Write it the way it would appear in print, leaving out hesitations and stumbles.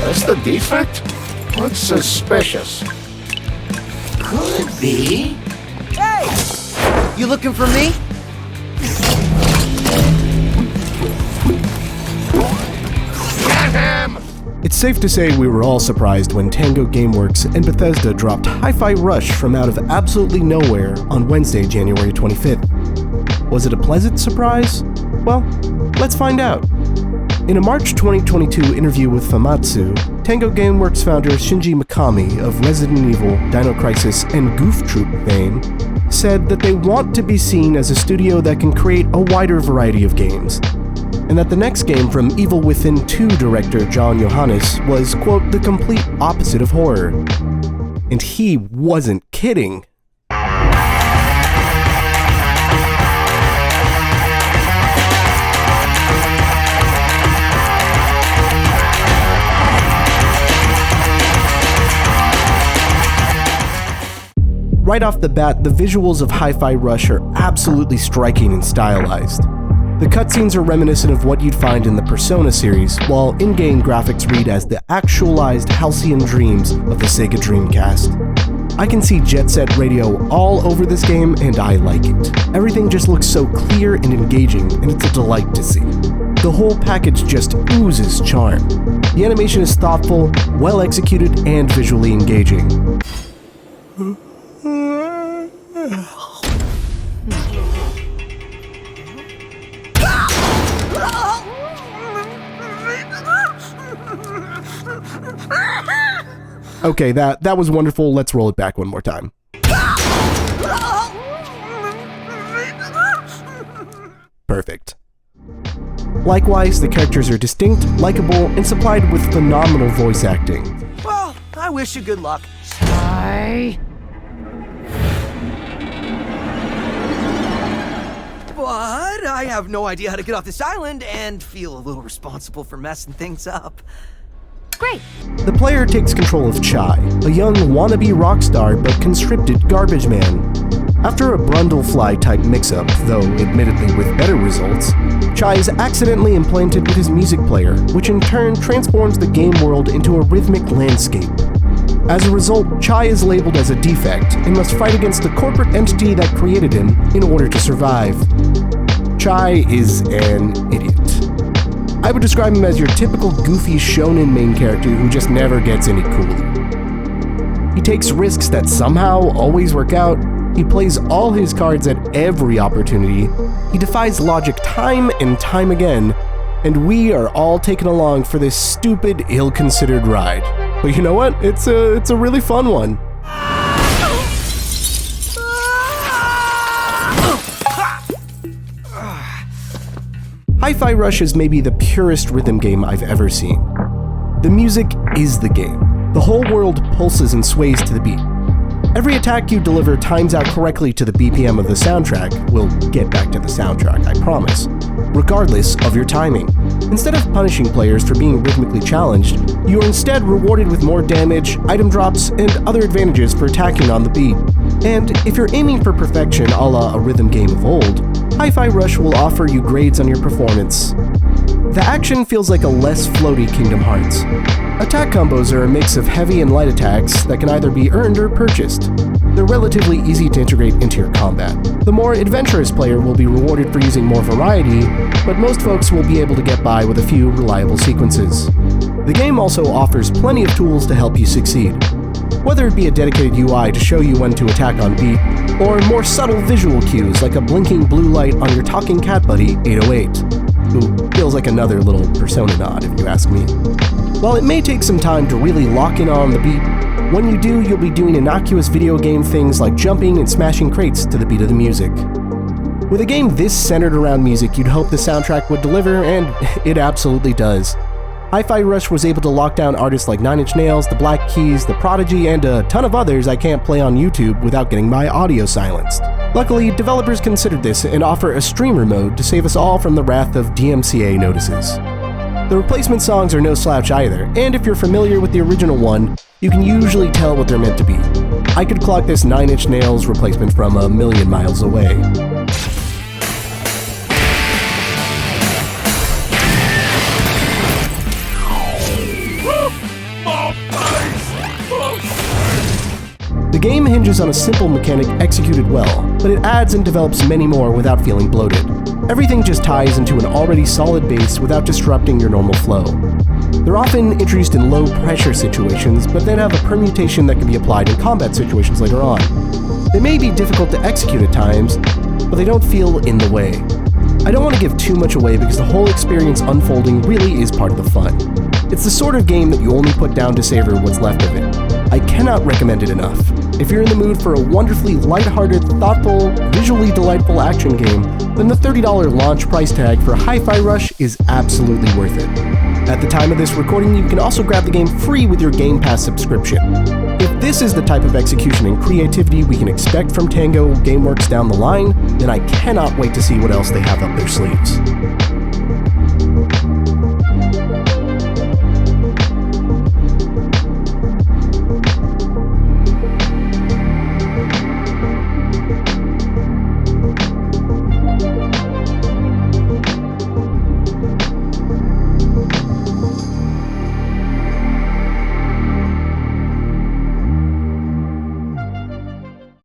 That's the defect? Looks suspicious. Could be. Hey! You looking for me? Get him! It's safe to say we were all surprised when Tango Gameworks and Bethesda dropped Hi-Fi Rush from out of absolutely nowhere on Wednesday, January 25th. Was it a pleasant surprise? Well, let's find out. In a March 2022 interview with Famitsu, Tango Gameworks founder Shinji Mikami of Resident Evil, Dino Crisis, and Goof Troop fame said that they want to be seen as a studio that can create a wider variety of games, and that the next game from Evil Within 2 director John Johannes was, quote, the complete opposite of horror. And he wasn't kidding. Right off the bat, the visuals of Hi-Fi Rush are absolutely striking and stylized. The cutscenes are reminiscent of what you'd find in the Persona series, while in-game graphics read as the actualized halcyon dreams of the Sega Dreamcast. I can see Jet Set Radio all over this game, and I like it. Everything just looks so clear and engaging, and it's a delight to see. The whole package just oozes charm. The animation is thoughtful, well executed, and visually engaging. Okay, that was wonderful. Let's roll it back one more time. Perfect. Likewise, the characters are distinct, likable, and supplied with phenomenal voice acting. Well, I wish you good luck. Hi. But I have no idea how to get off this island and feel a little responsible for messing things up. Great. The player takes control of Chai, a young wannabe rock star but conscripted garbage man. After a Brundlefly-type mix-up, though admittedly with better results, Chai is accidentally implanted with his music player, which in turn transforms the game world into a rhythmic landscape. As a result, Chai is labeled as a defect and must fight against the corporate entity that created him in order to survive. Chai is an idiot. I would describe him as your typical goofy shonen main character who just never gets any cooler. He takes risks that somehow always work out, he plays all his cards at every opportunity, he defies logic time and time again, and we are all taken along for this stupid, ill-considered ride. But you know what? It's a really fun one. Hi-Fi Rush is maybe the purest rhythm game I've ever seen. The music is the game. The whole world pulses and sways to the beat. Every attack you deliver times out correctly to the BPM of the soundtrack. We'll get back to the soundtrack, I promise. Regardless of your timing. Instead of punishing players for being rhythmically challenged, you are instead rewarded with more damage, item drops, and other advantages for attacking on the beat. And if you're aiming for perfection a la a rhythm game of old, Hi-Fi Rush will offer you grades on your performance. The action feels like a less floaty Kingdom Hearts. Attack combos are a mix of heavy and light attacks that can either be earned or purchased. They're relatively easy to integrate into your combat. The more adventurous player will be rewarded for using more variety, but most folks will be able to get by with a few reliable sequences. The game also offers plenty of tools to help you succeed. Whether it be a dedicated UI to show you when to attack on beat, or more subtle visual cues like a blinking blue light on your talking cat buddy 808, who feels like another little Persona nod if you ask me. While it may take some time to really lock in on the beat, when you do, you'll be doing innocuous video game things like jumping and smashing crates to the beat of the music. With a game this centered around music, you'd hope the soundtrack would deliver, and it absolutely does. Hi-Fi Rush was able to lock down artists like Nine Inch Nails, The Black Keys, The Prodigy, and a ton of others I can't play on YouTube without getting my audio silenced. Luckily, developers considered this and offer a streamer mode to save us all from the wrath of DMCA notices. The replacement songs are no slouch either, and if you're familiar with the original one, you can usually tell what they're meant to be. I could clock this Nine Inch Nails replacement from a million miles away. game hinges on a simple mechanic executed well, but it adds and develops many more without feeling bloated. Everything just ties into an already solid base without disrupting your normal flow. They're often introduced in low-pressure situations, but then have a permutation that can be applied in combat situations later on. They may be difficult to execute at times, but they don't feel in the way. I don't want to give too much away because the whole experience unfolding really is part of the fun. It's the sort of game that you only put down to savor what's left of it. I cannot recommend it enough. If you're in the mood for a wonderfully lighthearted, thoughtful, visually delightful action game, then the $30 launch price tag for Hi-Fi Rush is absolutely worth it. At the time of this recording, you can also grab the game free with your Game Pass subscription. If this is the type of execution and creativity we can expect from Tango Gameworks down the line, then I cannot wait to see what else they have up their sleeves.